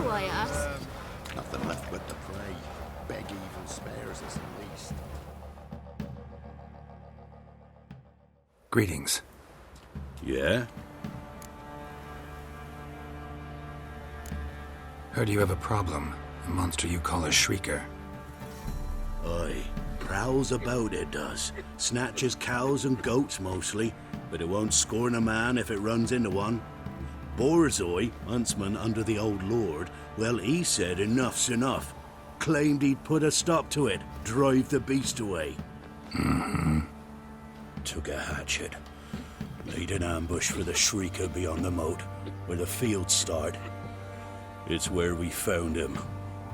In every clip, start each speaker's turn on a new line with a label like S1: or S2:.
S1: do, I ask?
S2: Nothing left but to pray. Beg evil spares us at least.
S3: Greetings.
S4: Yeah?
S3: Heard you have a problem. A monster you call a shrieker.
S4: Aye. Prowls about, it does. Snatches cows and goats mostly, but it won't scorn a man if it runs into one. Borzoi, huntsman under the old lord, well, he said enough's enough. Claimed he'd put a stop to it, drive the beast away. Took a hatchet. Laid an ambush for the shrieker beyond the moat, where the fields start. It's where we found him.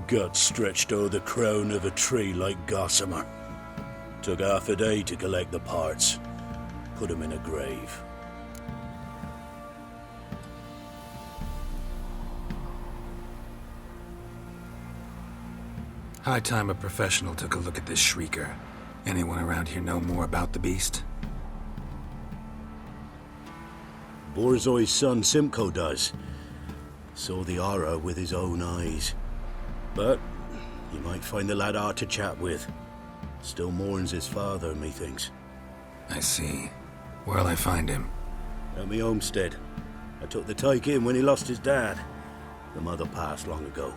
S4: Guts stretched o'er the crown of a tree like gossamer. Took half a day to collect the parts. Put him in a grave.
S3: High time a professional took a look at this shrieker. Anyone around here know more about the beast?
S4: Borzoi's son Simcoe does. Saw the aura with his own eyes. But you might find the lad hard to chat with. Still mourns his father, methinks.
S3: I see. Where'll I find him?
S4: At me homestead. I took the tyke in when he lost his dad. The mother passed long ago.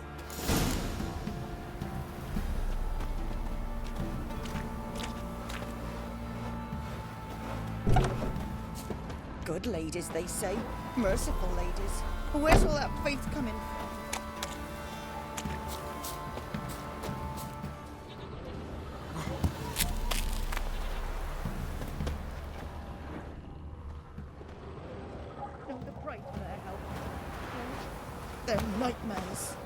S5: Good ladies, they say. Merciful ladies. Where's all that faith coming from? Don't pray for their help. They're nightmares.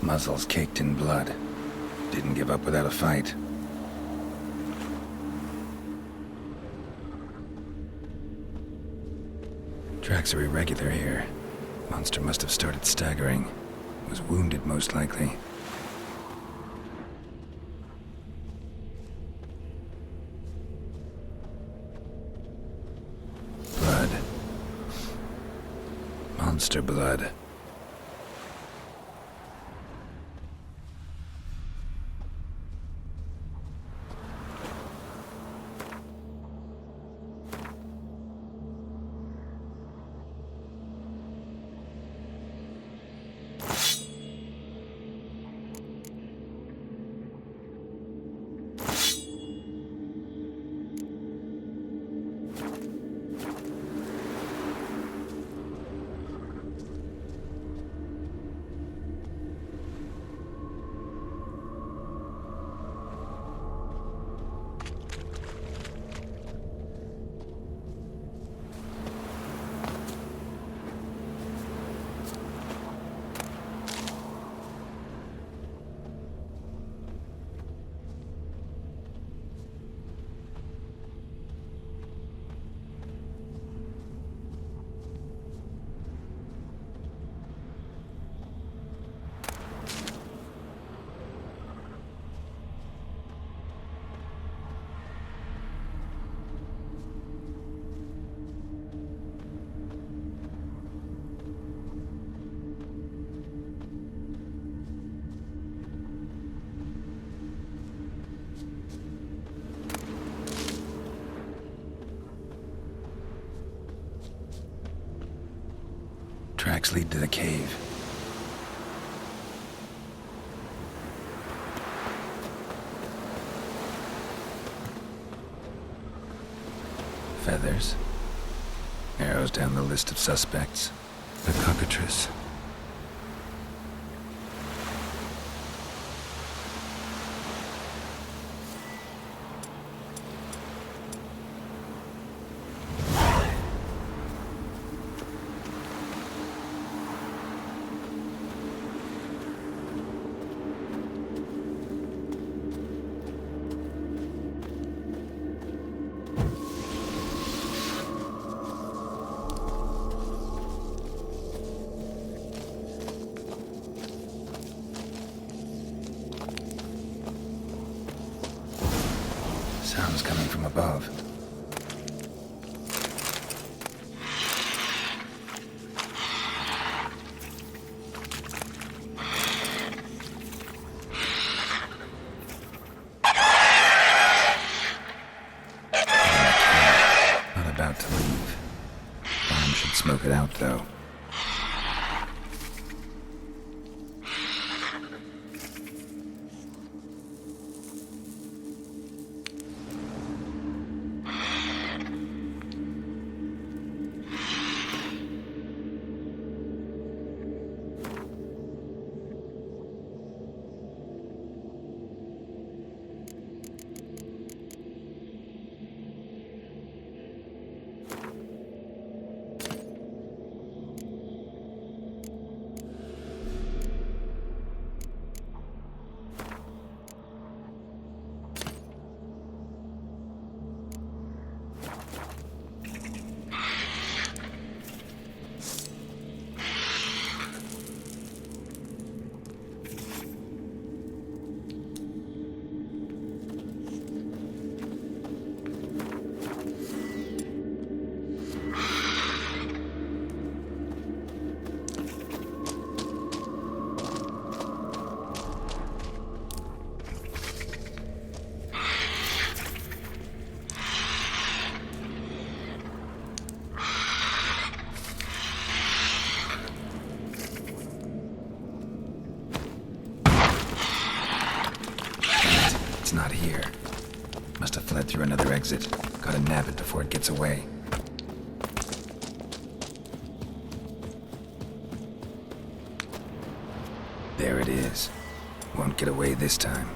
S3: Muzzles caked in blood. Didn't give up without a fight. Tracks are irregular here. Monster must have started staggering. Was wounded, most likely. Blood. Monster blood. Tracks lead to the cave. Feathers. Arrows. narrows down the list of suspects. The cockatrice. Sounds coming from above. Not about to leave. Bomb should smoke it out, though. It's not here. Must have fled through another exit. Gotta nab it before it gets away. There it is. Won't get away this time.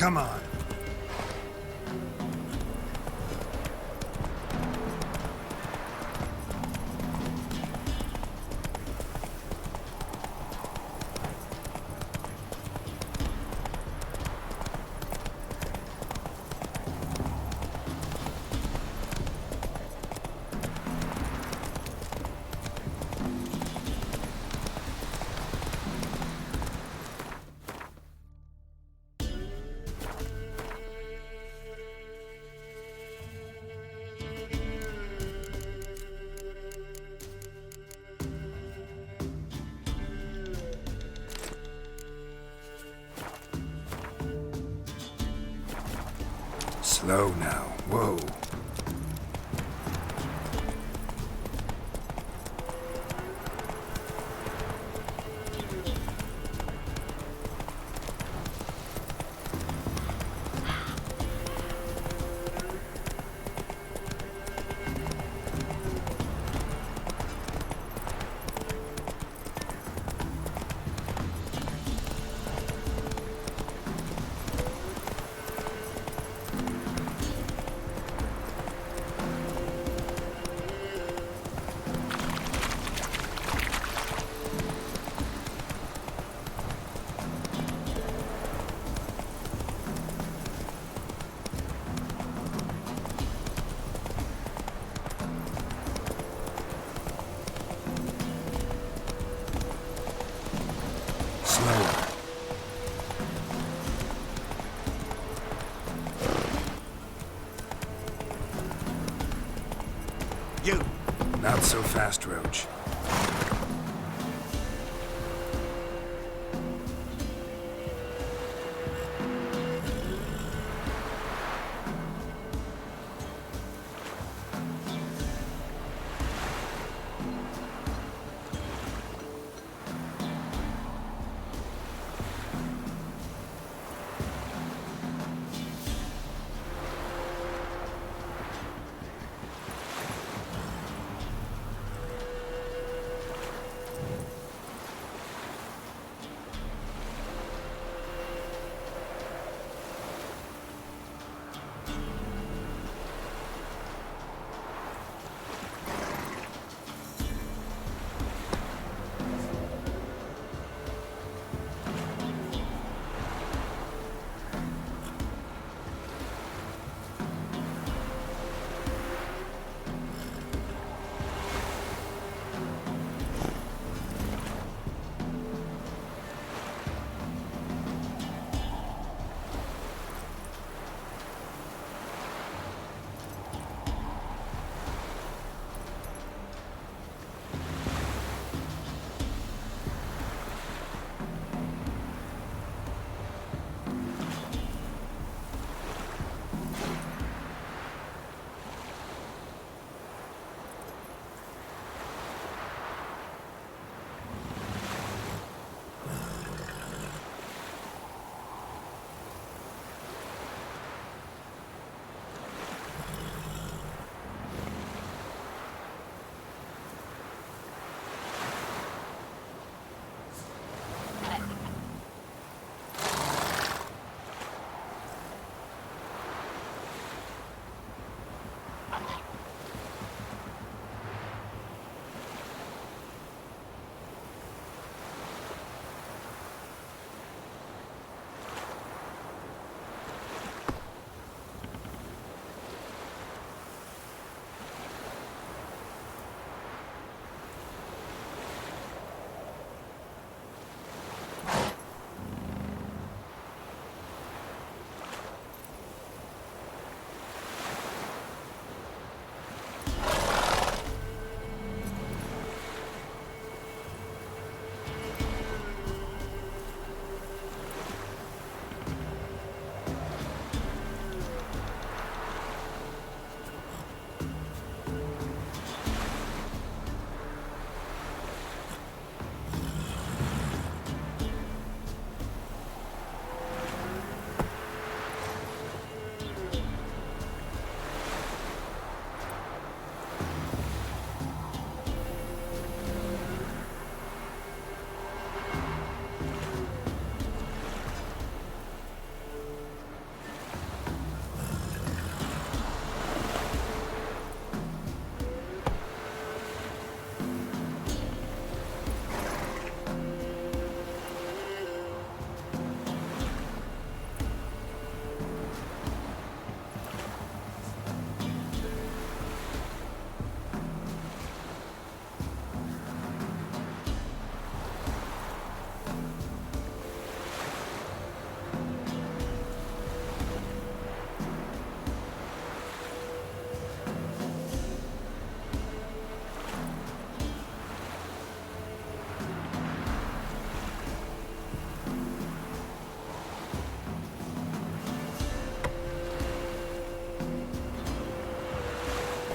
S3: Come on. Slow now. Whoa. Slower.
S2: You!
S3: Not so fast, Roach.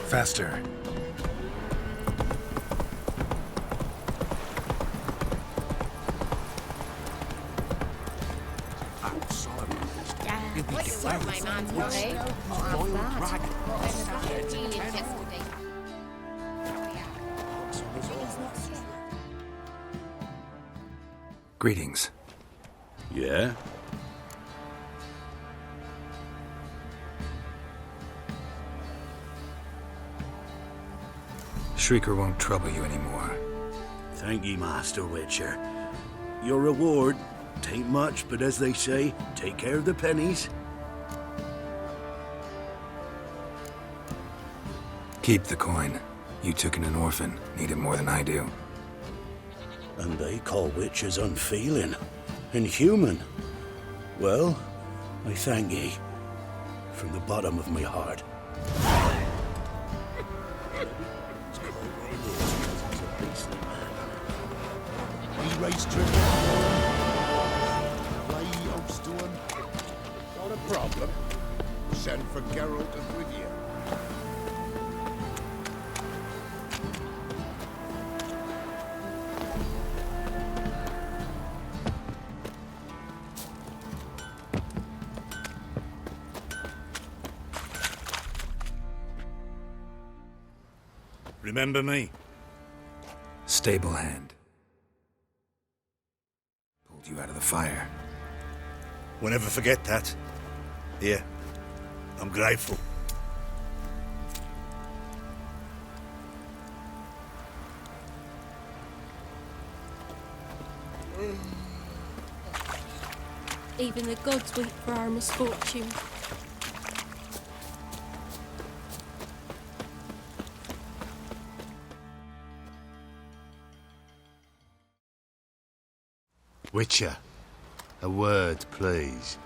S3: Faster. Greetings.
S4: Yeah?
S3: Shrieker won't trouble you anymore.
S4: Thank ye, Master Witcher. Your reward, tain't much, but as they say, take care of the pennies.
S3: Keep the coin. You took in an orphan. Need it more than I do.
S4: And they call witches unfeeling, inhuman. Well, I thank ye, from the bottom of my heart.
S2: He raised your play host to him. Not a problem. Send for Geralt and Rivia.
S4: Remember me?
S3: Stable hand. Pulled you out of the fire.
S4: We'll never forget that. Here, I'm grateful.
S1: Even the gods weep for our misfortune.
S6: Witcher, a word, please.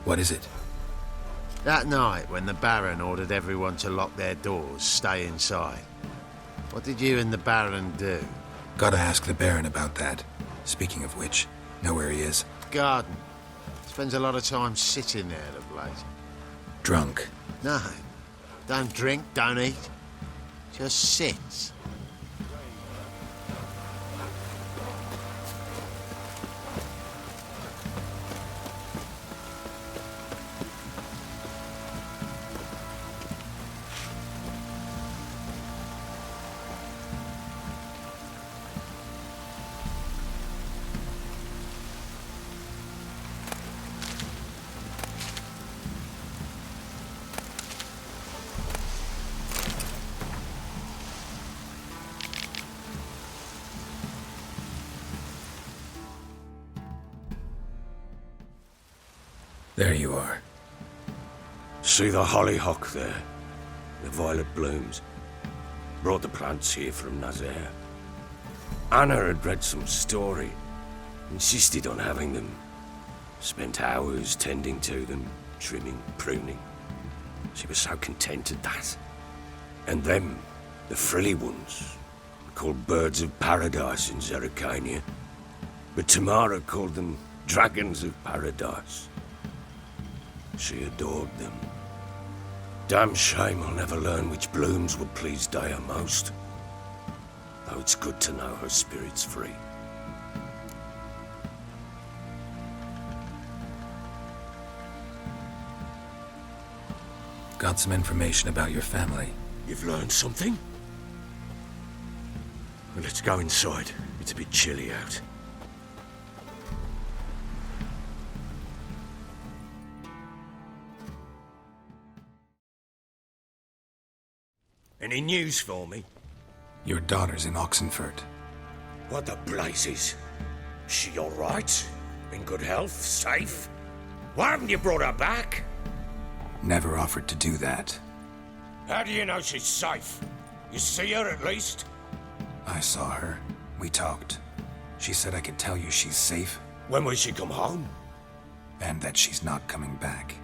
S3: What is it?
S6: That night, when the Baron ordered everyone to lock their doors, stay inside, what did you and the Baron do?
S3: Gotta ask the Baron about that. Speaking of which, know where he is?
S6: Garden. Spends a lot of time sitting there of late.
S3: Drunk.
S6: No, don't drink, don't eat. Just sits.
S3: There you are.
S7: See the hollyhock there? The violet blooms. Brought the plants here from Nazaire. Anna had read some story. Insisted on having them. Spent hours tending to them, trimming, pruning. She was so content at that. And them, the frilly ones, called birds of paradise in Zerrikania. But Tamara called them dragons of paradise. She adored them. Damn shame I'll never learn which blooms would please Daya most. Though it's good to know her spirit's free.
S3: Got some information about your family.
S7: You've learned something? Well, let's go inside. It's a bit chilly out. Any news for me?
S3: Your daughter's in Oxenfurt.
S7: What the blazes? She all right? In good health? Safe? Why haven't you brought her back?
S3: Never offered to do that.
S7: How do you know she's safe? You see her at least?
S3: I saw her. We talked. She said I could tell you she's safe,
S7: When will she come home?
S3: and that she's not coming back.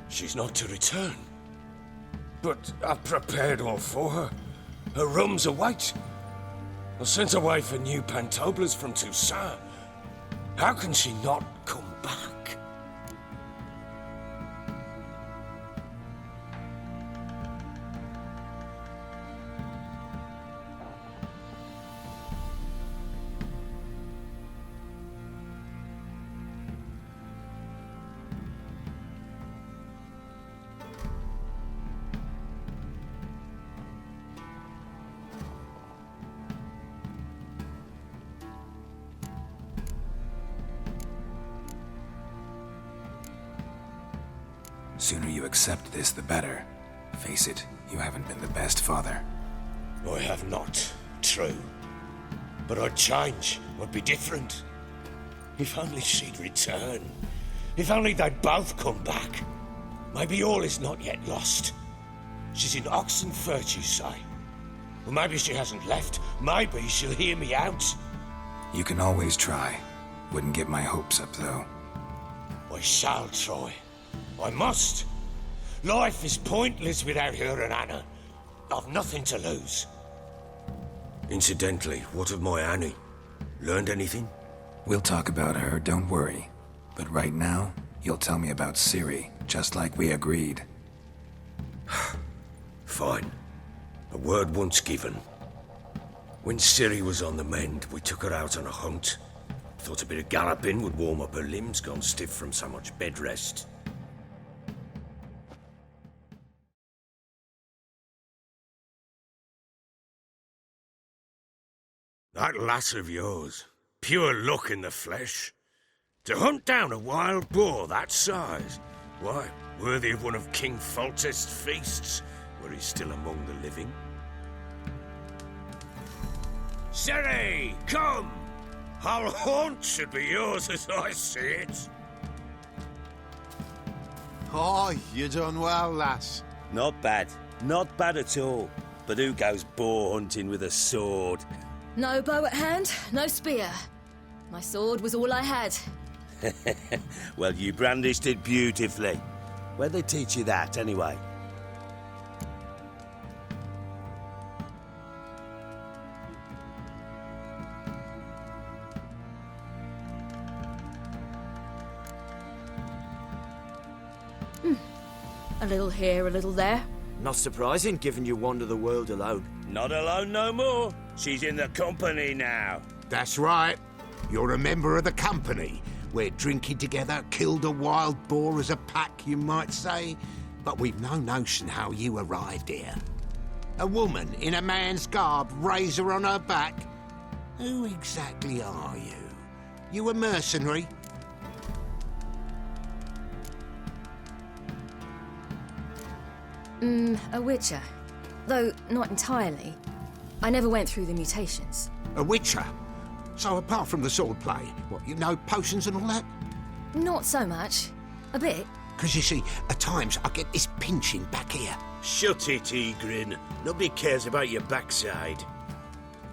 S7: She's not to return. But I've prepared all for her. Her rooms await. I sent away for new pantoblas from Toussaint. How can she not come back?
S3: Sooner you accept this, the better. Face it, you haven't been the best father.
S7: I have not, true. But I'd change, I'd be different. If only she'd return. If only they'd both come back. Maybe all is not yet lost. She's in Oxenfurt, you say? Well, maybe she hasn't left. Maybe she'll hear me out.
S3: You can always try. Wouldn't get my hopes up, though.
S7: I shall try. I must. Life is pointless without her and Anna. I've nothing to lose. Incidentally, what of my Annie? Learned anything?
S3: We'll talk about her, don't worry. But right now, you'll tell me about Ciri, just like we agreed.
S7: Fine. A word once given. When Ciri was on the mend, we took her out on a hunt. Thought a bit of galloping would warm up her limbs, gone stiff from so much bed rest. That lass of yours, pure luck in the flesh. To hunt down a wild boar that size, why, worthy of one of King Foltest's feasts, where he's still among the living. Ciri, come! Our haunt should be yours as I see it.
S6: Oh, you done well, lass.
S8: Not bad. Not bad at all. But who goes boar hunting with a sword?
S9: No bow at hand, no spear. My sword was all I had.
S8: Well, you brandished it beautifully. Where'd they teach you that, anyway?
S9: A little here, a little there.
S10: Not surprising, given you wander the world alone.
S8: Not alone no more. She's in the company now.
S2: That's right. You're a member of the company. We're drinking together, killed a wild boar as a pack, you might say. But we've no notion how you arrived here. A woman in a man's garb, razor on her back. Who exactly are you? You a mercenary?
S9: A witcher. Though not entirely. I never went through the mutations.
S2: A witcher? So apart from the sword play, what, you know potions and all that?
S9: Not so much. A bit.
S2: Because you see, at times I get this pinching back here.
S4: Shut it, Egrin. Nobody cares about your backside.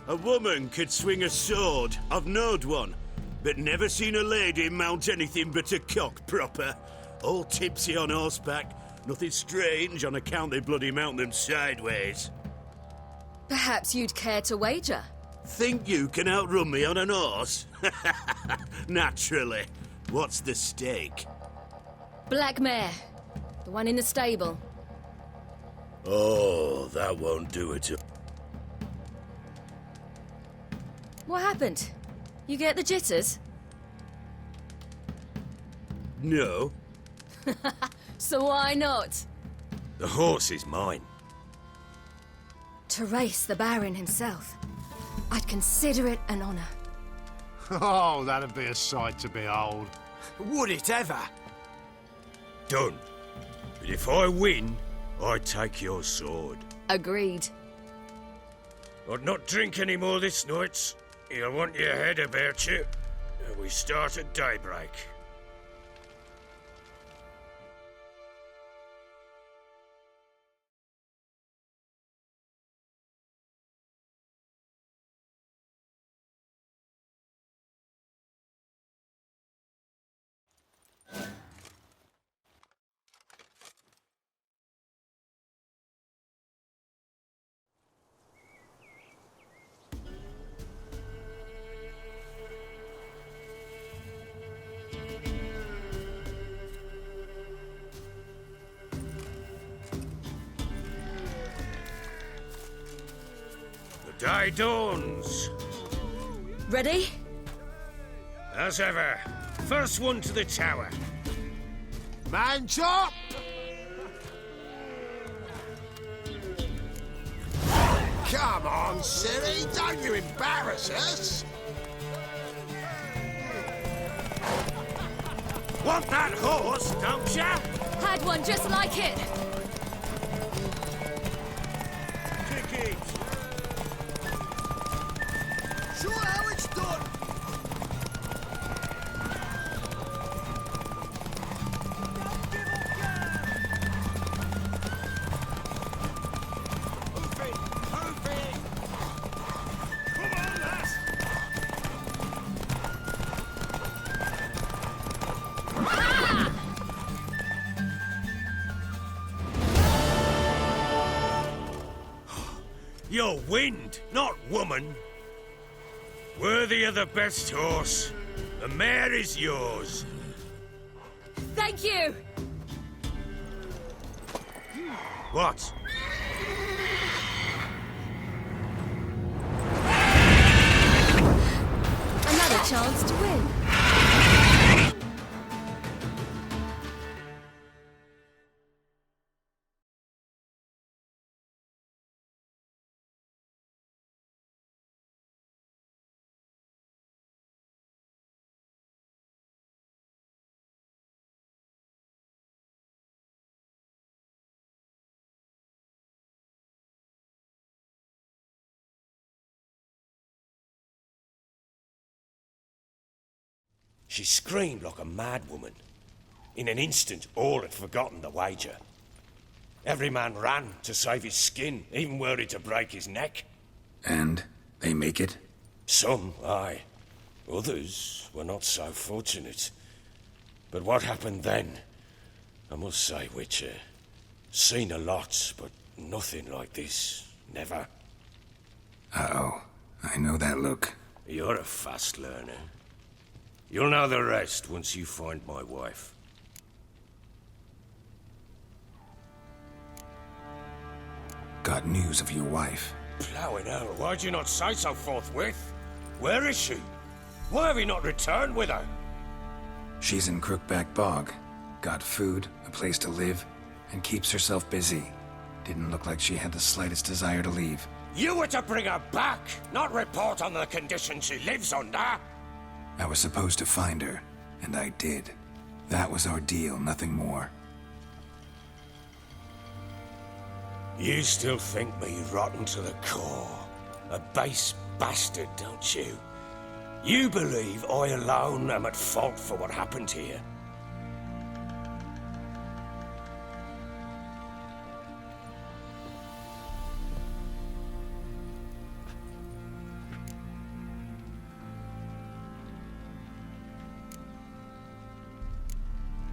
S4: A woman could swing a sword. I've knowed one. But never seen a lady mount anything but a cock proper. All tipsy on horseback. Nothing strange on account they bloody mount them sideways.
S9: Perhaps you'd care to wager?
S4: Think you can outrun me on an horse? Naturally. What's the stake?
S9: Black mare. The one in the stable.
S4: Oh, that won't do it.
S9: What happened? You get the jitters?
S4: No.
S9: So why not?
S7: The horse is mine.
S9: To race the Baron himself. I'd consider it an honor.
S2: Oh, that'd be a sight to behold.
S10: Would it ever?
S7: Done. But if I win, I take your sword.
S9: Agreed.
S7: I'd not drink any more this night. You'll want your head about you. We start at daybreak. The day dawns.
S9: Ready?
S7: As ever, first one to the tower.
S2: Man chop! Come on, silly, don't you embarrass us!
S7: Want that horse, don't ya?
S9: Had one just like it.
S7: Kick it.
S2: Show how it's done!
S7: You're wind, not woman. Worthy of the best horse. The mare is yours.
S9: Thank you.
S7: What?
S9: Another chance to win.
S7: She screamed like a mad woman. In an instant, all had forgotten the wager. Every man ran to save his skin, even were it to break his neck.
S3: And they make it?
S7: Some, aye. Others were not so fortunate. But what happened then? I must say, Witcher, seen a lot, but nothing like this. Never.
S3: Uh-oh. I know that look.
S7: You're a fast learner. You'll know the rest once you find my wife.
S3: Got news of your wife.
S7: Plowing hell, why'd you not say so forthwith? Where is she? Why have you not returned with her?
S3: She's in Crookback Bog. Got food, a place to live, and keeps herself busy. Didn't look like she had the slightest desire to leave.
S7: You were to bring her back, not report on the conditions she lives under.
S3: I was supposed to find her, and I did. That was our deal, nothing more.
S7: You still think me rotten to the core. A base bastard, don't you? You believe I alone am at fault for what happened here.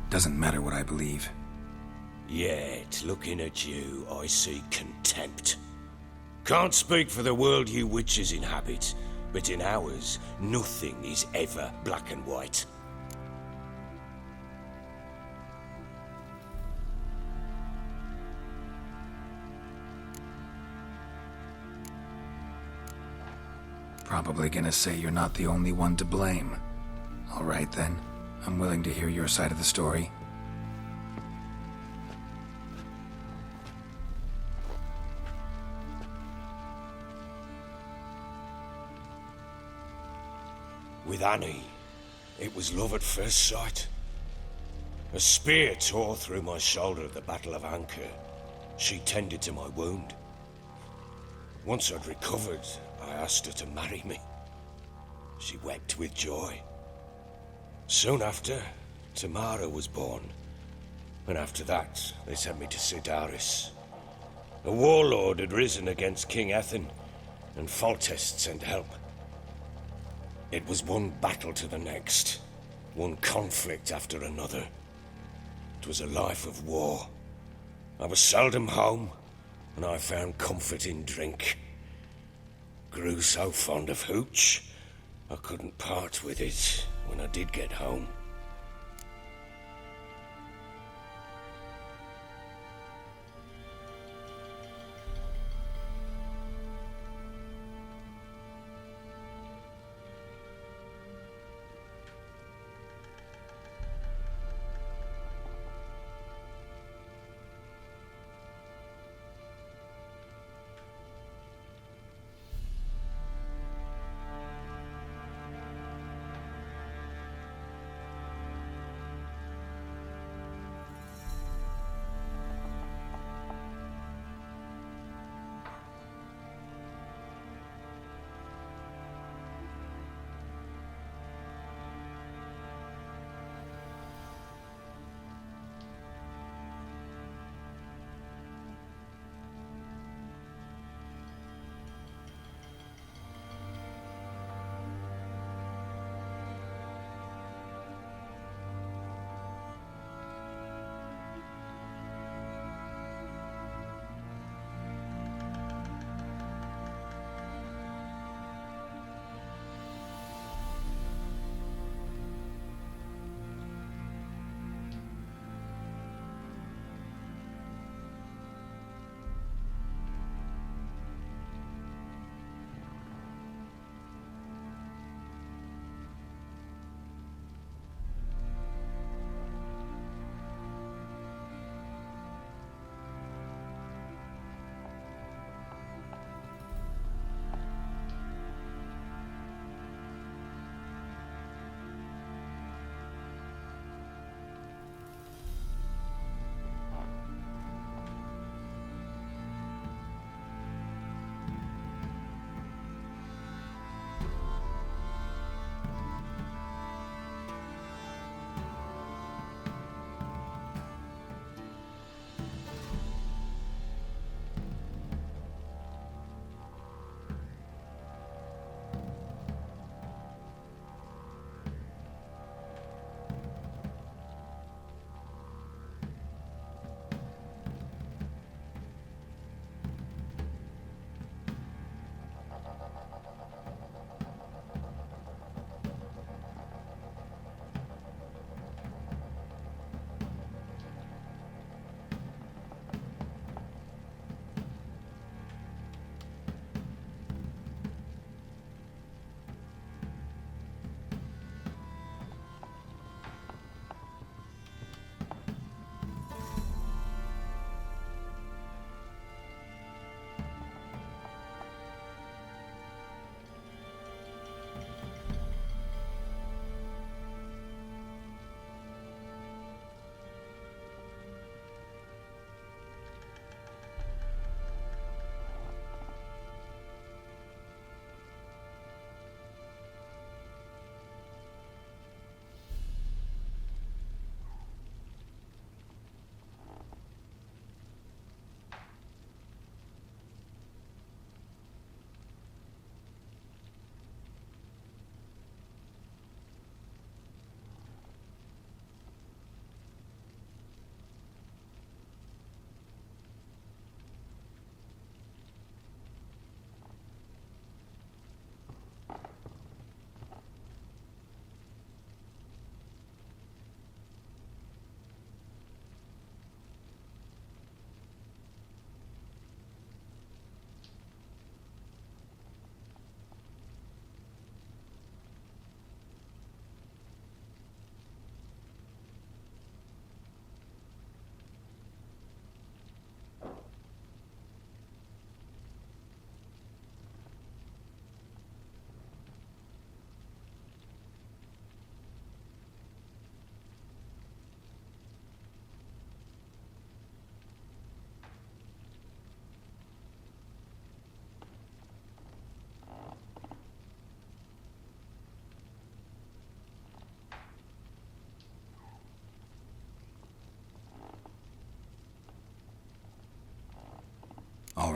S3: Doesn't matter what I believe.
S7: Yet, looking at you, I see contempt. Can't speak for the world you witches inhabit, but in ours, nothing is ever black and white.
S3: Probably gonna say you're not the only one to blame. All right then. I'm willing to hear your side of the story.
S7: With Annie, it was love at first sight. A spear tore through my shoulder at the Battle of Anchor. She tended to my wound. Once I'd recovered, I asked her to marry me. She wept with joy. Soon after, Tamara was born. And after that, they sent me to Sidaris. A warlord had risen against King Ethan, and Foltest sent help. It was one battle to the next, one conflict after another. It was a life of war. I was seldom home, and I found comfort in drink. Grew so fond of hooch, I couldn't part with it when I did get home.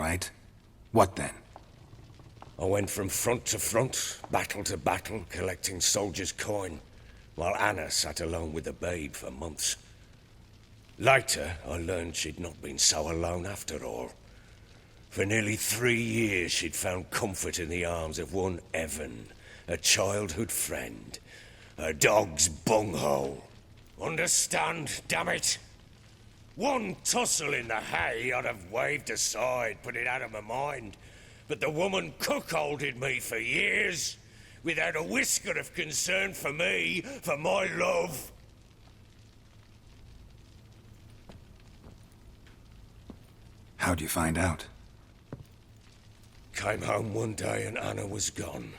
S3: right. What then?
S7: I went from front to front, battle to battle, collecting soldiers' coin, while Anna sat alone with the babe for months. Later, I learned she'd not been so alone after all. For nearly 3 years, she'd found comfort in the arms of one Evan, a childhood friend, a dog's bunghole. Understand, damn it? One tussle in the hay I'd have waved aside, put it out of my mind. But the woman cuckolded me for years, without a whisker of concern for me, for my love.
S3: How'd you find out?
S7: Came home one day and Anna was gone.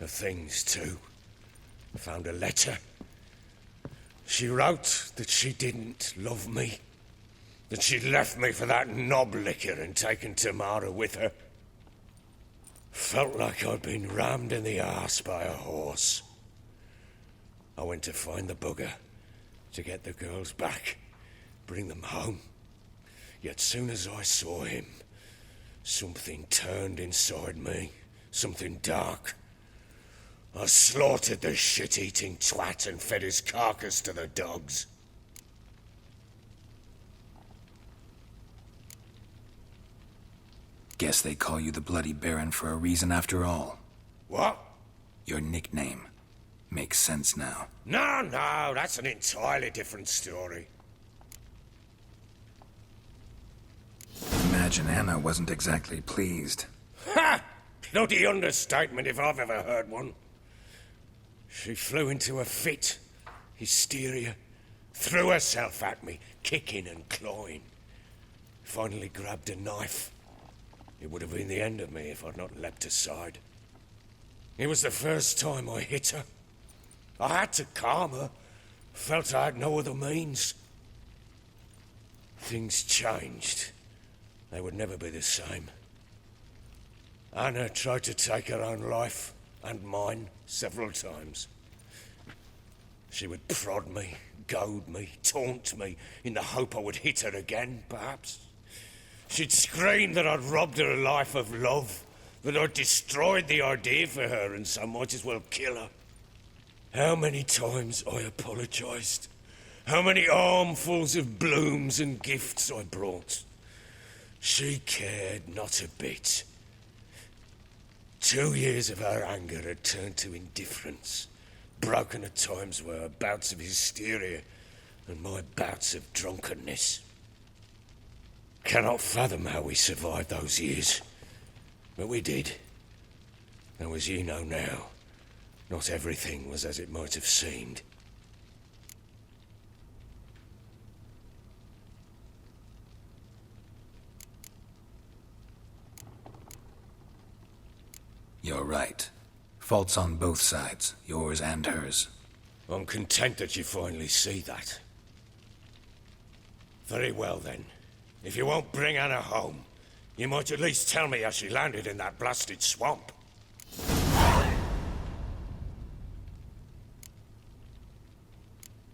S7: Her things too. Found a letter. She wrote that she didn't love me. That she'd left me for that knob licker and taken Tamara with her. Felt like I'd been rammed in the arse by a horse. I went to find the bugger, to get the girls back, bring them home. Yet soon as I saw him, something turned inside me, something dark. I slaughtered the shit-eating twat and fed his carcass to the dogs.
S3: Guess they call you the Bloody Baron for a reason after all.
S7: What?
S3: Your nickname. Makes sense now.
S7: No, that's an entirely different story.
S3: Imagine Anna wasn't exactly pleased.
S7: Ha! Bloody understatement if I've ever heard one. She flew into a fit, hysteria, threw herself at me, kicking and clawing. Finally grabbed a knife. It would have been the end of me if I'd not leapt aside. It was the first time I hit her. I had to calm her. Felt I had no other means. Things changed. They would never be the same. Anna tried to take her own life, and mine, several times. She would prod me, goad me, taunt me, in the hope I would hit her again, perhaps. She'd scream that I'd robbed her life of love, that I'd destroyed the idea for her and so might as well kill her. How many times I apologized. How many armfuls of blooms and gifts I brought. She cared not a bit. 2 years of her anger had turned to indifference, broken at times by her bouts of hysteria and my bouts of drunkenness. Cannot fathom how we survived those years, but we did. Though as you know now, not everything was as it might have seemed.
S3: You're right. Faults on both sides, yours and hers.
S7: I'm content that you finally see that. Very well then. If you won't bring Anna home, you might at least tell me how she landed in that blasted swamp.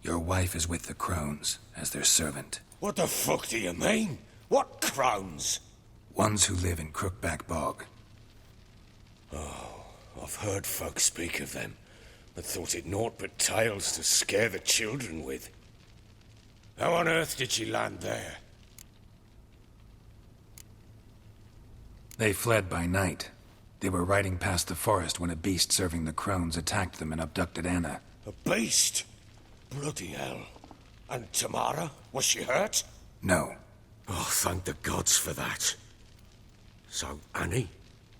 S3: Your wife is with the Crones, as their servant.
S7: What the fuck do you mean? What crones?
S3: Ones who live in Crookback Bog.
S7: Oh, I've heard folk speak of them, but thought it naught but tales to scare the children with. How on earth did she land there?
S3: They fled by night. They were riding past the forest when a beast serving the Crones attacked them and abducted Anna.
S7: A beast? Bloody hell. And Tamara? Was she hurt?
S3: No.
S7: Oh, thank the gods for that. So, Annie?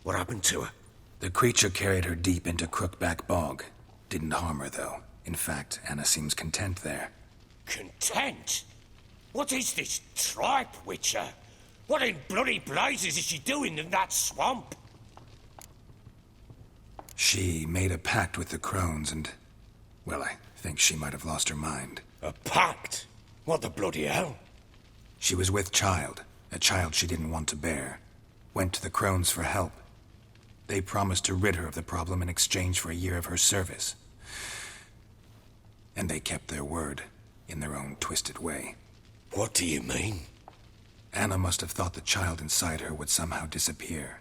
S7: What happened to her?
S3: The creature carried her deep into Crookback Bog. Didn't harm her, though. In fact, Anna seems content there.
S7: Content? What is this tripe, Witcher? What in bloody blazes is she doing in that swamp?
S3: She made a pact with the Crones and... well, I think she might have lost her mind.
S7: A pact? What the bloody hell?
S3: She was with child, a child she didn't want to bear. Went to the Crones for help. They promised to rid her of the problem in exchange for a year of her service. And they kept their word, in their own twisted way.
S7: What do you mean?
S3: Anna must have thought the child inside her would somehow disappear.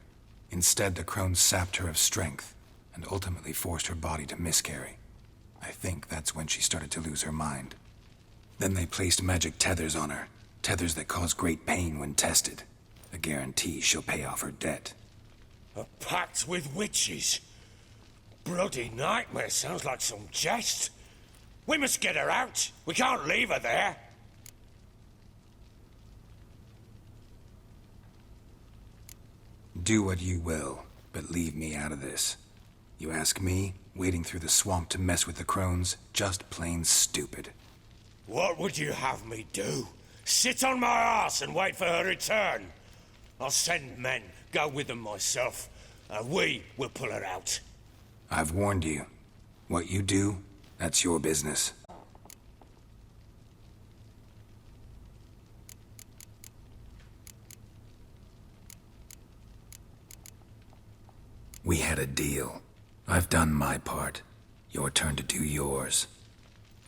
S3: Instead, the crones sapped her of strength and ultimately forced her body to miscarry. I think that's when she started to lose her mind. Then they placed magic tethers on her, tethers that cause great pain when tested. A guarantee she'll pay off her debt.
S7: A pact with witches? Bloody nightmare, sounds like some jest. We must get her out. We can't leave her there.
S3: Do what you will, but leave me out of this. You ask me, wading through the swamp to mess with the crones, just plain stupid.
S7: What would you have me do? Sit on my arse and wait for her return? I'll send men, go with them myself, and we will pull her out.
S3: I've warned you. What you do, that's your business. We had a deal. I've done my part. Your turn to do yours.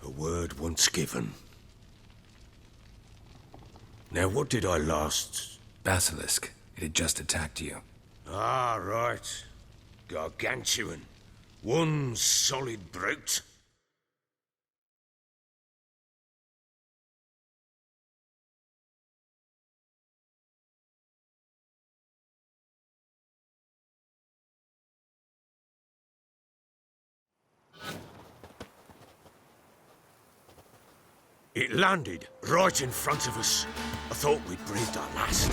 S7: A word once given. Now, what did I last...
S3: Basilisk. It had just attacked you.
S7: Ah, right. Gargantuan. One solid brute. It landed right in front of us. I thought we'd breathed our last.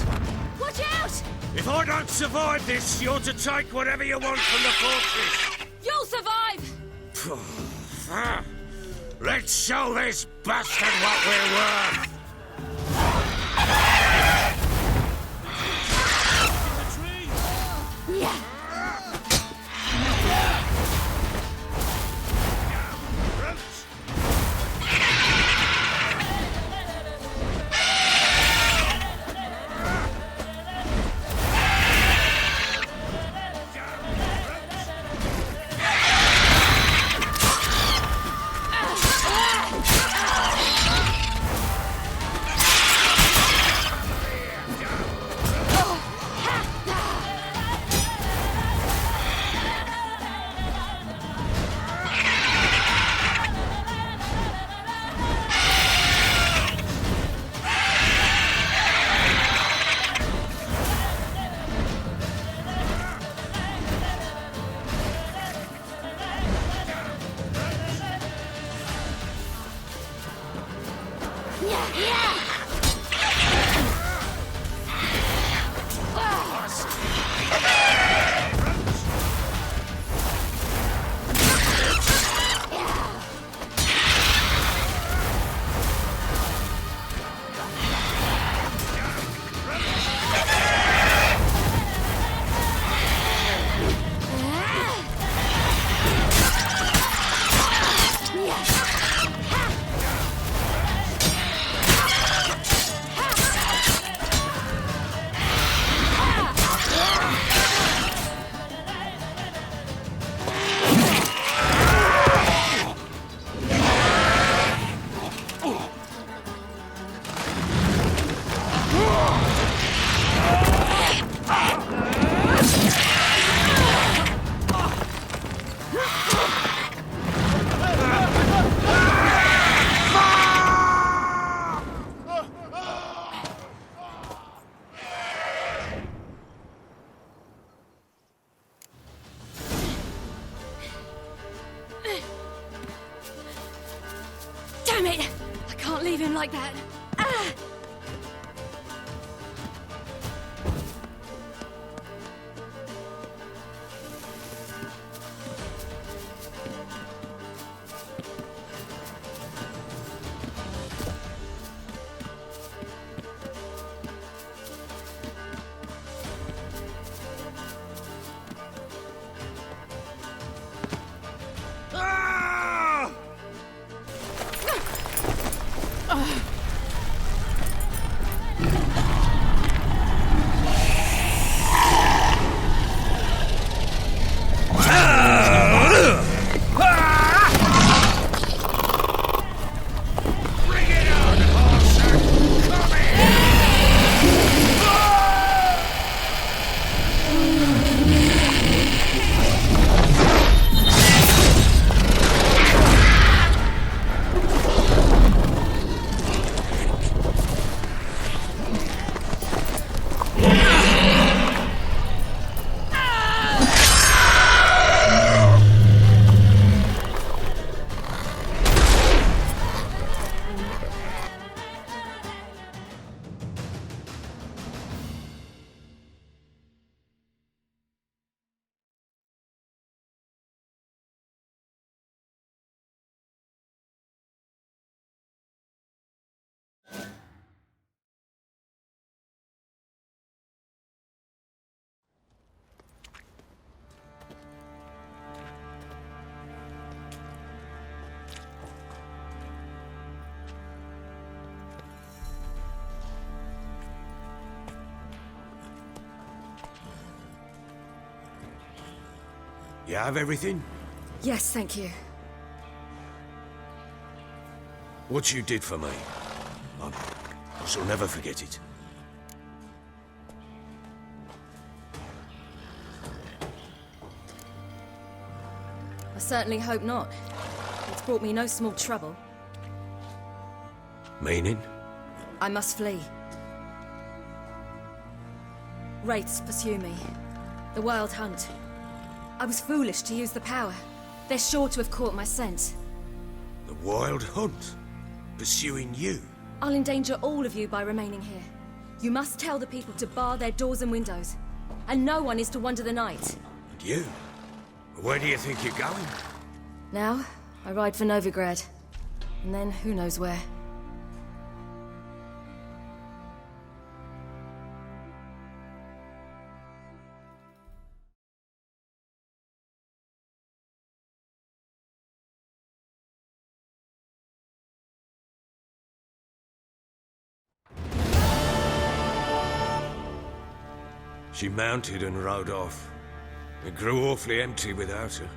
S9: Watch out!
S7: If I don't survive this, you're to take whatever you want from the fortress.
S9: You'll survive!
S7: Let's show this bastard what we're worth.
S9: Yeah. Damn it! I can't leave him like that. Ah!
S7: You have everything?
S9: Yes, thank you.
S7: What you did for me, I shall never forget it.
S9: I certainly hope not. It's brought me no small trouble.
S7: Meaning?
S9: I must flee. Wraiths pursue me. The Wild Hunt. I was foolish to use the power. They're sure to have caught my scent.
S7: The Wild Hunt? Pursuing you?
S9: I'll endanger all of you by remaining here. You must tell the people to bar their doors and windows. And no one is to wander the night.
S7: And you? Where do you think you're going?
S9: Now, I ride for Novigrad. And then, who knows where.
S7: She mounted and rode off. It grew awfully empty without her.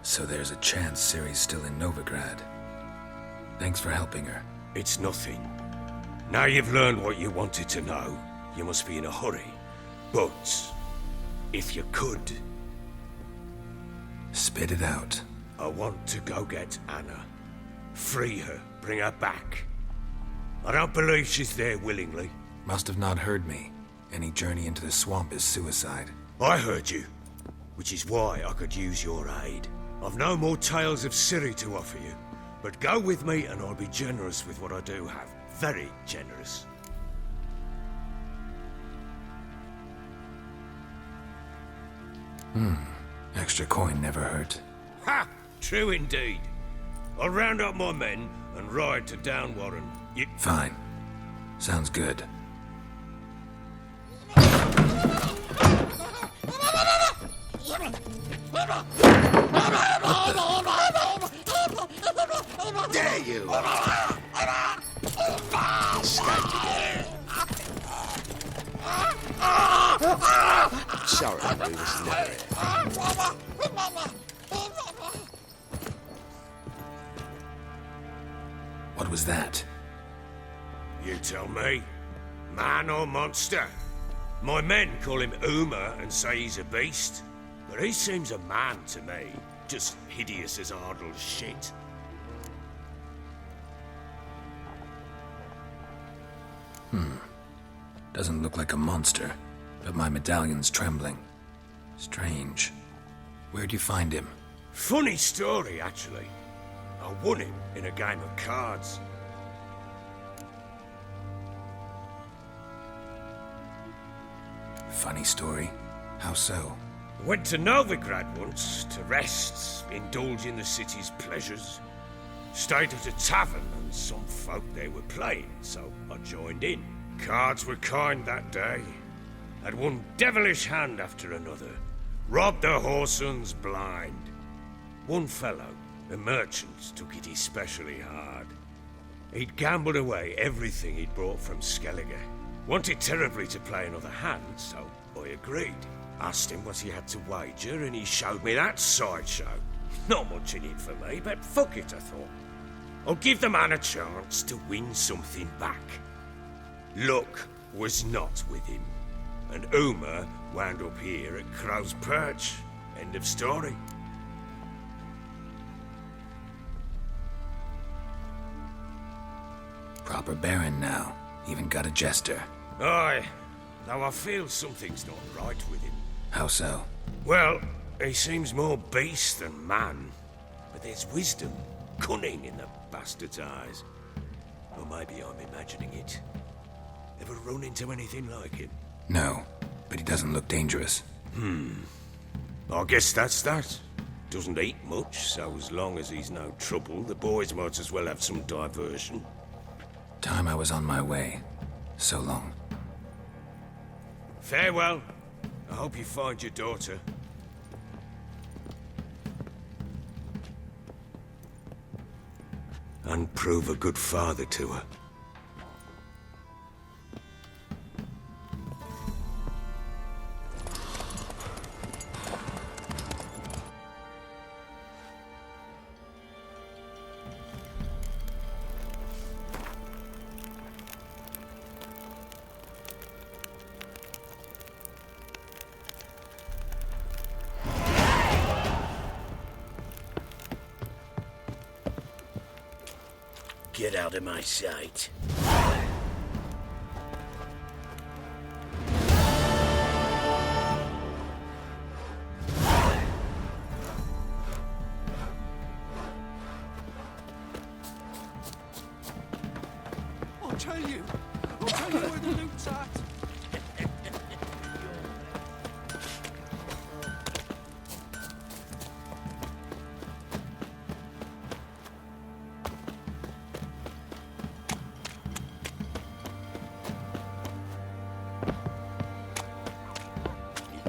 S3: So there's a chance Ciri's still in Novigrad. Thanks for helping her.
S7: It's nothing. Now you've learned what you wanted to know, you must be in a hurry. But, if you could...
S3: Spit it out.
S7: I want to go get Anna. Free her, bring her back. I don't believe she's there willingly.
S3: Must have not heard me. Any journey into the swamp is suicide.
S7: I heard you, which is why I could use your aid. I've no more tales of Ciri to offer you, but go with me and I'll be generous with what I do have. Very generous.
S3: Extra coin never hurt.
S7: Ha! True indeed. I'll round up my men and ride to Downwarren. You...
S3: Fine. Sounds good.
S2: Dare you! Escaped again. Sorry, we was never here.
S3: What was that?
S7: You tell me. Man or monster? My men call him Uma and say he's a beast. But he seems a man to me. Just hideous as Ardle's shit.
S3: Doesn't look like a monster, but my medallion's trembling. Strange. Where'd you find him?
S7: Funny story, actually. I won him in a game of cards.
S3: Funny story. How so?
S7: Went to Novigrad once to rest, indulge in the city's pleasures. Stayed at a tavern and some folk there were playing, so I joined in. Cards were kind that day. Had one devilish hand after another. Robbed the whoresons blind. One fellow, a merchant, took it especially hard. He'd gambled away everything he'd brought from Skellige. Wanted terribly to play another hand, so I agreed. Asked him what he had to wager, and he showed me that sideshow. Not much in it for me, but fuck it, I thought. I'll give the man a chance to win something back. Luck was not with him, and Uma wound up here at Crow's Perch. End of story.
S3: Proper baron now. Even got a jester.
S7: Aye, though I feel something's not right with him.
S3: How so?
S7: Well, he seems more beast than man. But there's wisdom, cunning in the bastard's eyes. Or maybe I'm imagining it. Ever run into anything like him?
S3: No, but he doesn't look dangerous.
S7: I guess that's that. Doesn't eat much, so as long as he's no trouble, the boys might as well have some diversion.
S3: Time I was on my way. So long.
S7: Farewell. I hope you find your daughter. And prove a good father to her.
S4: Get out of my sight.
S10: I'll tell you where the loot's at.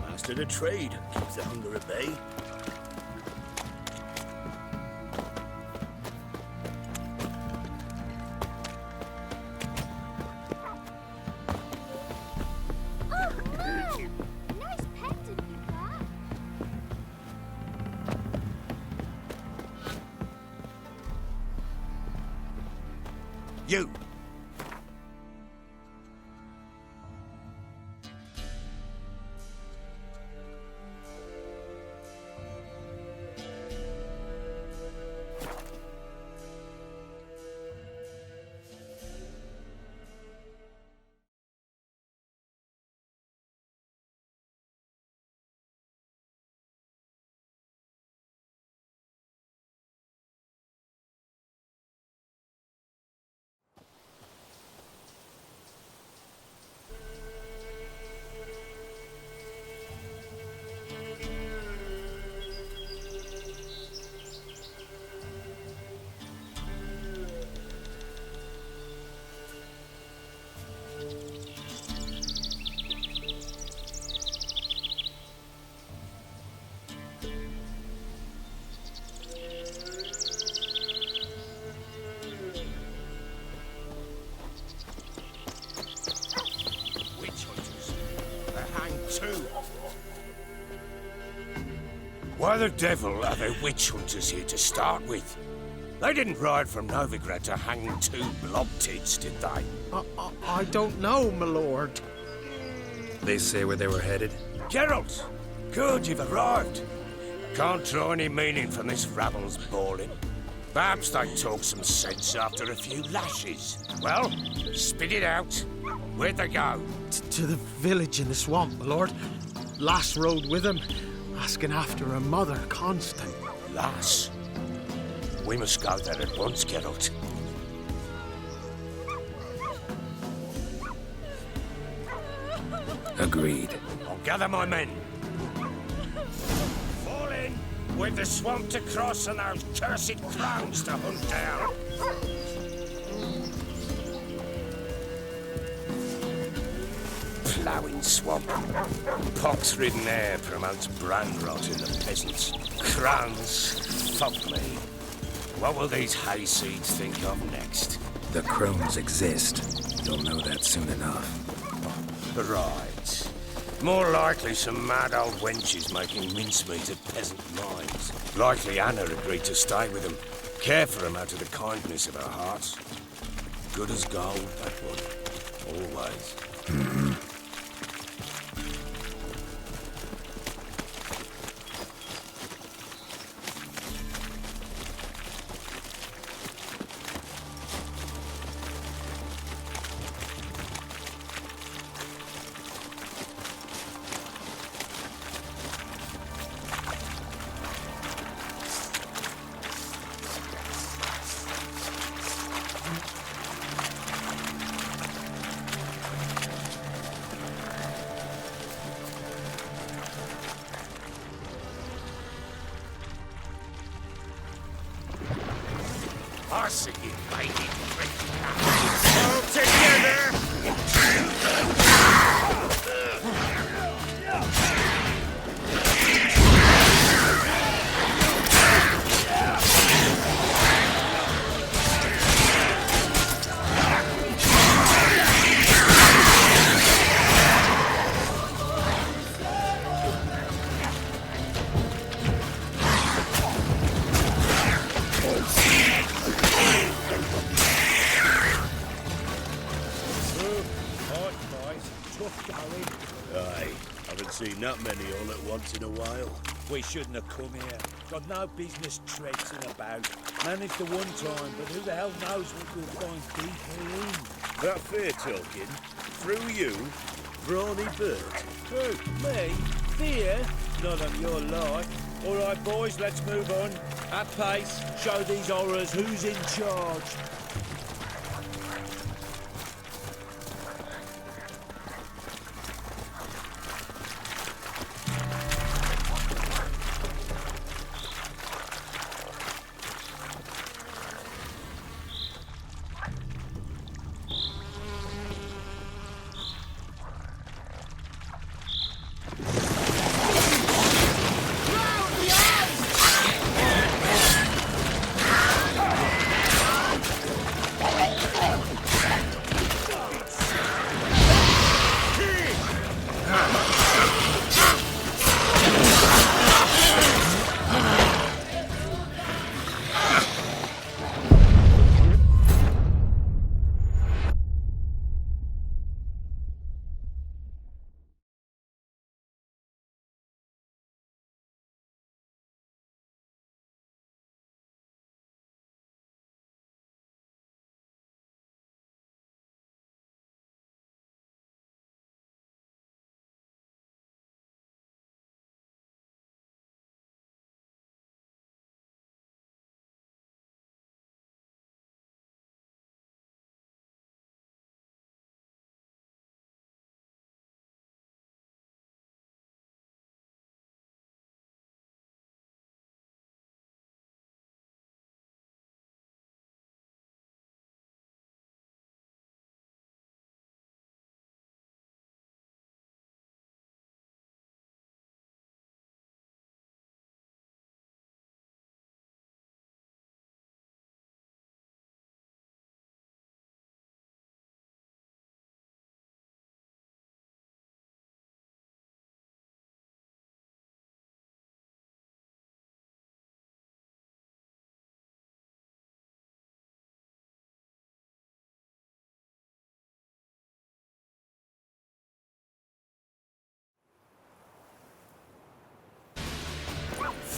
S4: Master the trade, keeps the hunger at bay.
S11: Nice pendant you've got.
S2: You!
S7: Why the devil are there witch hunters here to start with? They didn't ride from Novigrad to hang two blob tits, did they?
S12: I don't know, my lord.
S3: They say where they were headed?
S7: Geralt! Good, you've arrived. Can't draw any meaning from this rabble's bawling. Perhaps they talk some sense after a few lashes. Well, spit it out. Where'd they go?
S12: To the village in the swamp, my lord. Lass rode with him, asking after her mother, Constant.
S7: Lass? We must go there at once, Geralt.
S3: Agreed.
S7: I'll gather my men. Fall in! We've the swamp to cross and those cursed crowns to hunt down. Ploughing swamp. Pox-ridden air promotes brand rot in the peasants. Crowns, fuck me. What will these hayseeds think of next?
S3: The crones exist. You'll know that soon enough.
S7: Right. More likely some mad old wenches making mincemeat at peasant mines. Likely Anna agreed to stay with them. Care for them out of the kindness of her heart. Good as gold, that one. Always. I see you, lady. All together!
S8: Aye, haven't seen that many all at once in a while.
S13: We shouldn't have come here. Got no business traipsing about. Managed the one time, but who the hell knows what we'll find deeper in.
S8: That fair talking? Through you? Brawny bird?
S13: Who? Me? Fear? Not on your life. All right, boys, let's move on. At pace, show these horrors who's in charge.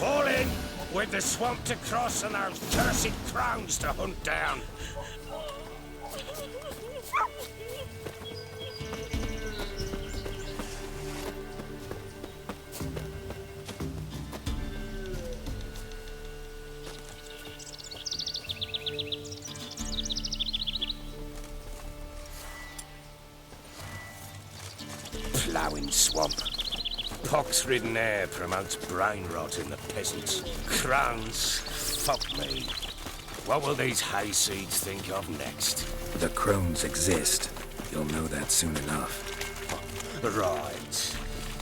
S7: Fall in with the swamp to cross and those cursed crows to hunt down. Ploughing swamp. Pox-ridden air promotes brain rot in the peasants. Crowns, fuck me. What will these hayseeds think of next?
S3: The crones exist. You'll know that soon enough.
S7: Right.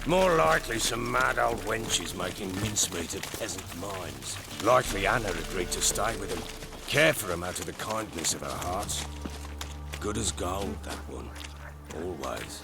S7: More likely some mad old wenches making mincemeat of peasant minds. Likely Anna agreed to stay with them. Care for them out of the kindness of her heart. Good as gold, that one. Always.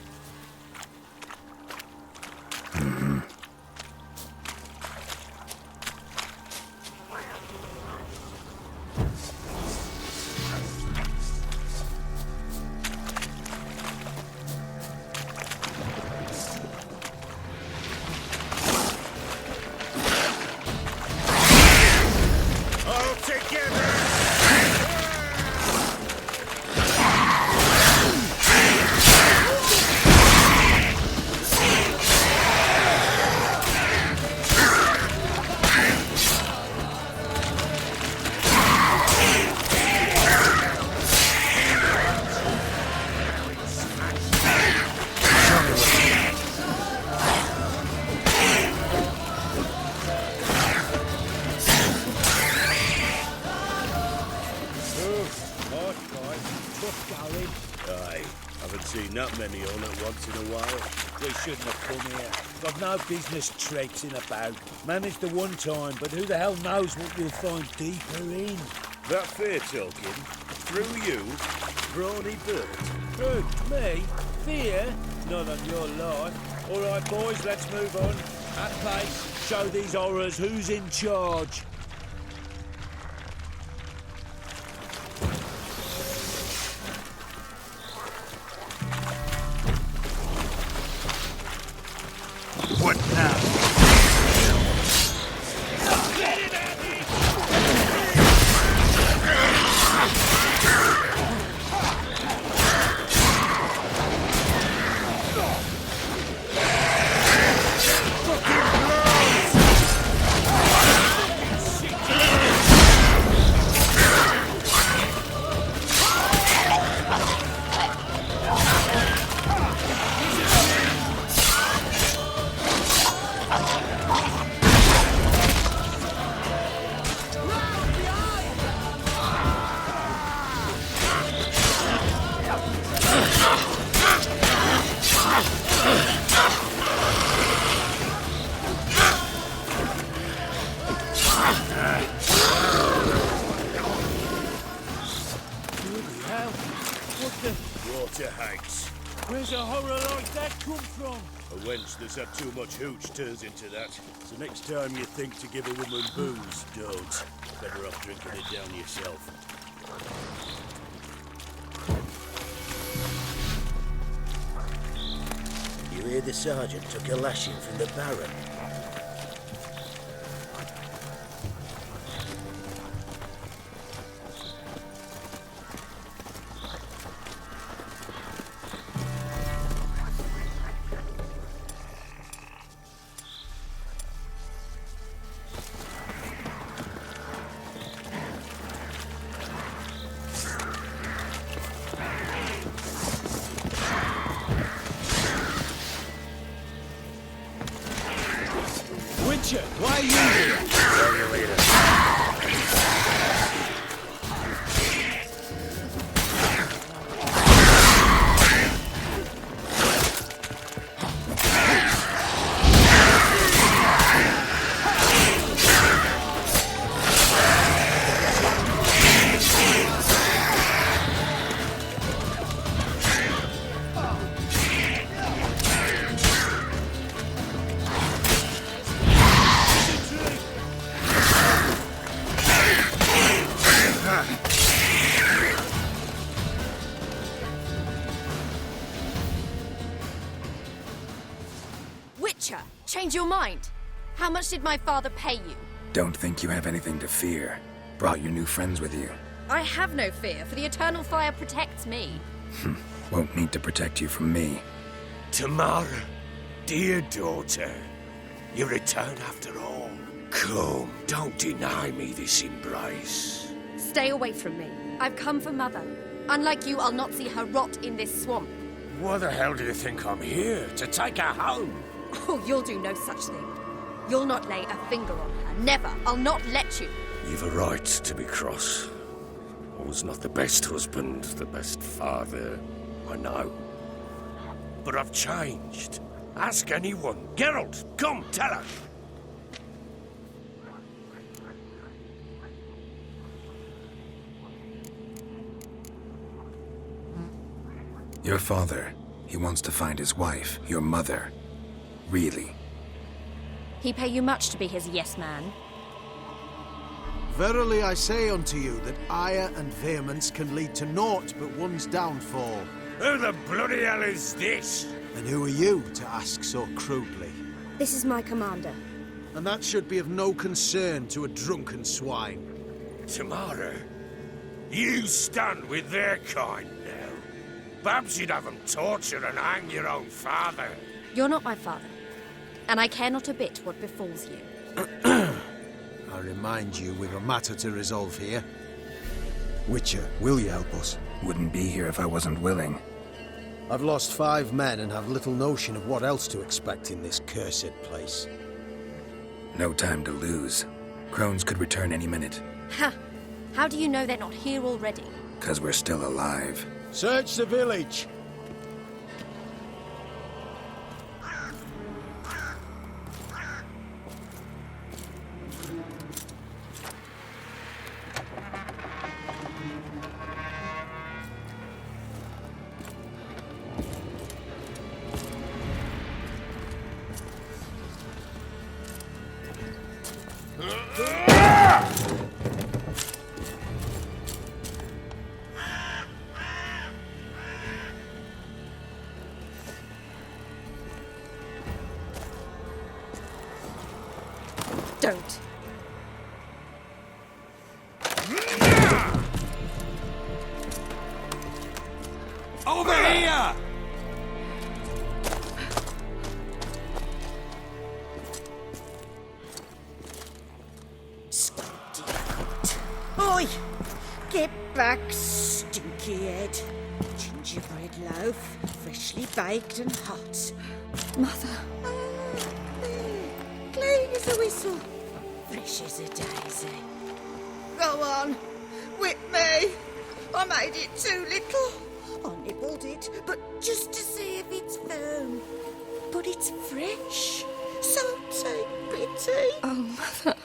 S13: tough going.
S4: Aye, haven't seen that many all at once in a while.
S13: We shouldn't have come here. Got no business traipsing about. Managed the one time, but who the hell knows what you'll find deeper in.
S4: That fair talking, through you, brawny bird.
S13: Who, me? Fear? Not on your life. All right, boys, let's move on. At pace, show these horrors who's in charge.
S3: What now?
S4: Water hags.
S13: Where's a horror like that come from?
S4: A wench that's had too much hooch turns into that. So next time you think to give a woman booze, don't. Better off drinking it down yourself. You hear the sergeant took a lashing from the Baron?
S13: Why are you here?
S7: Tell you later.
S9: Change your mind. How much did my father pay you?
S3: Don't think you have anything to fear. Brought your new friends with you.
S9: I have no fear, for the eternal fire protects me.
S3: Won't need to protect you from me.
S7: Tamara, dear daughter, you return after all. Come, don't deny me this embrace.
S9: Stay away from me. I've come for Mother. Unlike you, I'll not see her rot in this swamp.
S7: What the hell do you think I'm here? To take her home?
S9: Oh, you'll do no such thing. You'll not lay a finger on her. Never. I'll not let you.
S7: You've a right to be cross. I was not the best husband, the best father, I know. But I've changed. Ask anyone. Geralt, come, tell her.
S3: Your father, he wants to find his wife, your mother. Really?
S9: He pay you much to be his yes man?
S12: Verily I say unto you that ire and vehemence can lead to naught but one's downfall.
S7: Who the bloody hell is this?
S12: And who are you to ask so crudely?
S9: This is my commander.
S12: And that should be of no concern to a drunken swine.
S7: Tamara, you stand with their kind now. Perhaps you'd have them torture and hang your own father.
S9: You're not my father, and I care not a bit what befalls you.
S12: I remind you, we've a matter to resolve here. Witcher, will you help us?
S3: Wouldn't be here if I wasn't willing.
S12: I've lost 5 men and have little notion of what else to expect in this cursed place.
S3: No time to lose. Crones could return any minute.
S9: Ha! How do you know they're not here already?
S3: 'Cause we're still alive.
S4: Search the village.
S5: Don't.
S3: Over here!
S5: Oi! Get back, stinky head. Gingerbread loaf, freshly baked and hot.
S9: Mother.
S5: Clean as a whistle, fresh as a daisy. Go on, whip me. I made it too little. I nibbled it, but just to see if it's firm. But it's fresh, so take pity.
S9: Oh, Mother.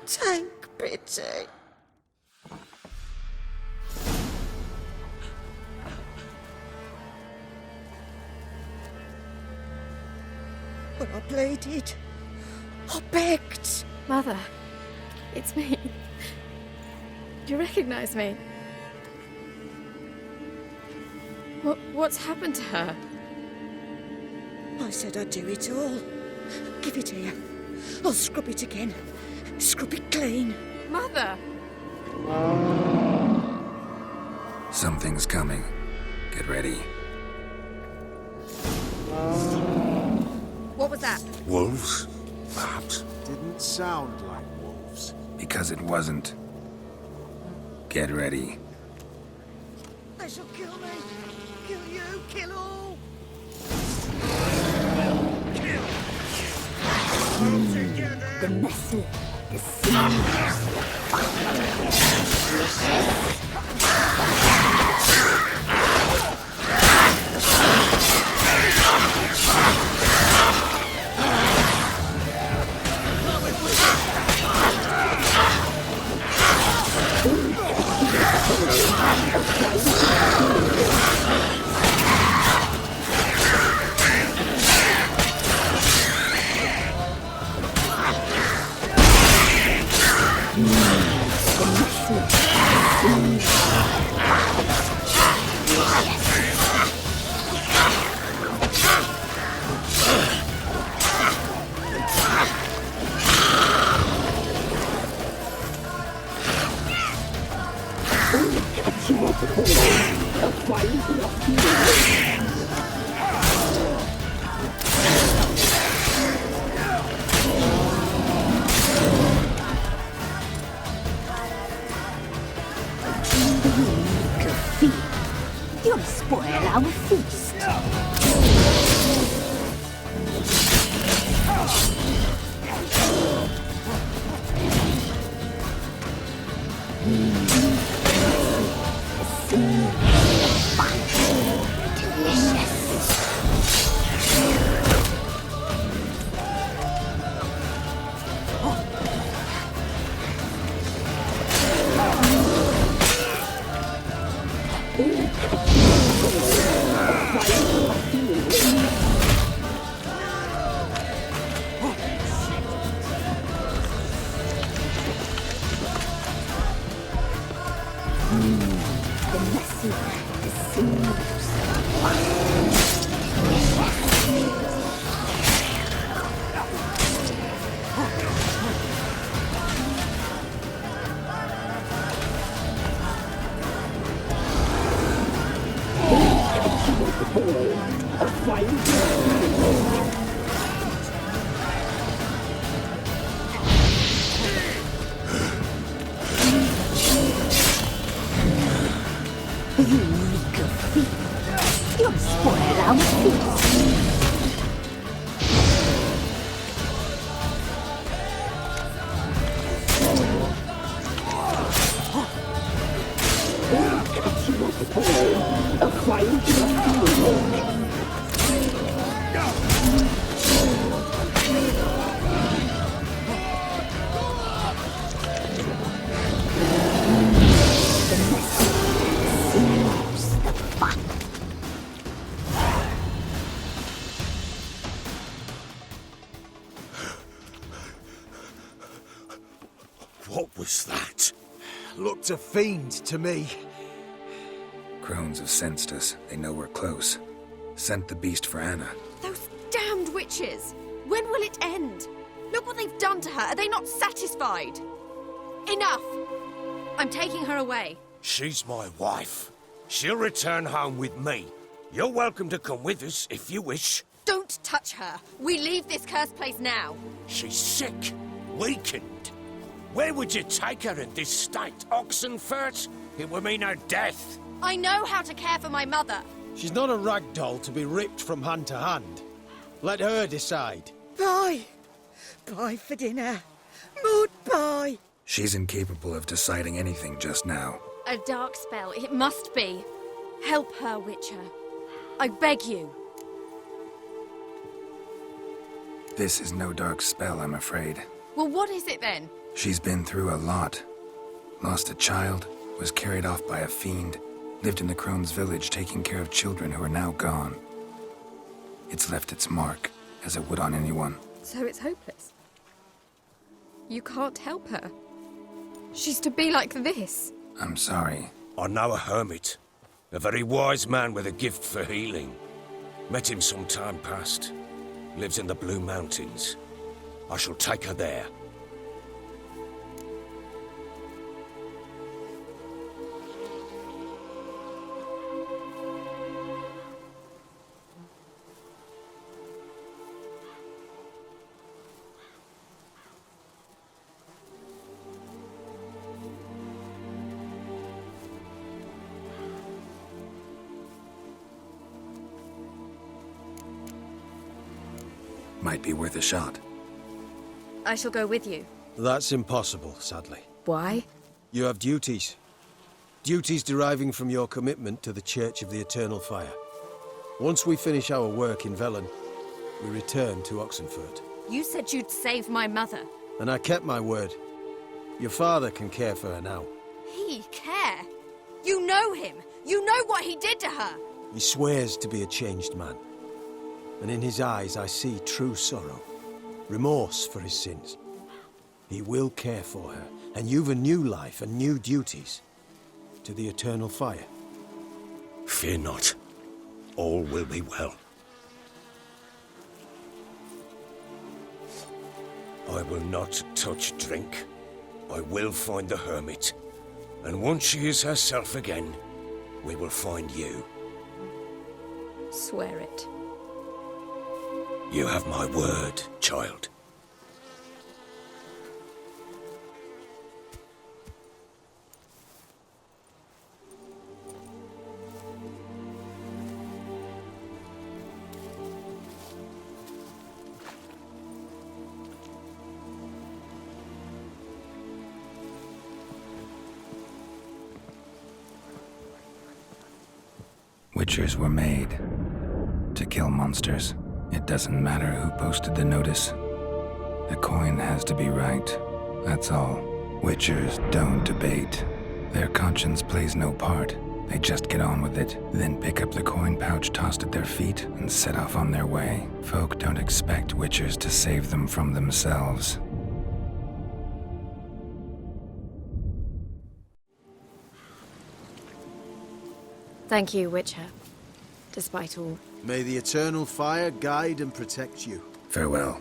S5: Take pity. But I pleaded. I begged.
S9: Mother, it's me. Do you recognize me? What's happened to her?
S5: I said I'd do it all. Give it here. I'll scrub it again. Scrub it clean.
S9: Mother!
S3: Something's coming. Get ready.
S9: What was that?
S7: Wolves, perhaps?
S12: Didn't sound like wolves.
S3: Because it wasn't. Get ready.
S5: They shall kill me. Kill you. Kill all.
S11: The messy, the sinners. You'll spoil our feast. You'll spoil our feast.
S2: What was that?
S12: Looked a fiend to me.
S3: Crones have sensed us. They know we're close. Sent the beast for Anna.
S9: Those damned witches! When will it end? Look what they've done to her. Are they not satisfied? Enough! I'm taking her away.
S7: She's my wife. She'll return home with me. You're welcome to come with us if you wish.
S9: Don't touch her. We leave this cursed place now.
S7: She's sick, weakened. Where would you take her in this state? Oxenfurt? It would mean her death.
S9: I know how to care for my mother.
S12: She's not a rag doll to be ripped from hand to hand. Let her decide.
S5: Bye. Bye for dinner. Maud, bye.
S3: She's incapable of deciding anything just now.
S9: A dark spell. It must be. Help her, Witcher. I beg you.
S3: This is no dark spell, I'm afraid.
S9: Well, what is it then?
S3: She's been through a lot. Lost a child, was carried off by a fiend, lived in the Crone's village taking care of children who are now gone. It's left its mark, as it would on anyone.
S9: So it's hopeless. You can't help her. She's to be like this.
S3: I'm sorry.
S7: I know a hermit. A very wise man with a gift for healing. Met him some time past. Lives in the Blue Mountains. I shall take her there.
S3: Might be worth a shot.
S9: I shall go with you.
S14: That's impossible, sadly.
S9: Why?
S14: You have duties. Duties deriving from your commitment to the Church of the Eternal Fire. Once we finish our work in Velen, we return to Oxenfurt.
S9: You said you'd save my mother.
S14: And I kept my word. Your father can care for her now.
S9: He care? You know him. You know what he did to her.
S14: He swears to be a changed man. And in his eyes I see true sorrow. Remorse for his sins. He will care for her, and you've a new life and new duties. To the Eternal Fire.
S7: Fear not. All will be well. I will not touch drink. I will find the hermit. And once she is herself again, we will find you.
S9: Swear it.
S7: You have my word, child.
S3: Witchers were made to kill monsters. It doesn't matter who posted the notice. The coin has to be right. That's all. Witchers don't debate. Their conscience plays no part. They just get on with it, then pick up the coin pouch tossed at their feet and set off on their way. Folk don't expect Witchers to save them from themselves.
S9: Thank you, Witcher. Despite all.
S12: May the Eternal Fire guide and protect you.
S3: Farewell.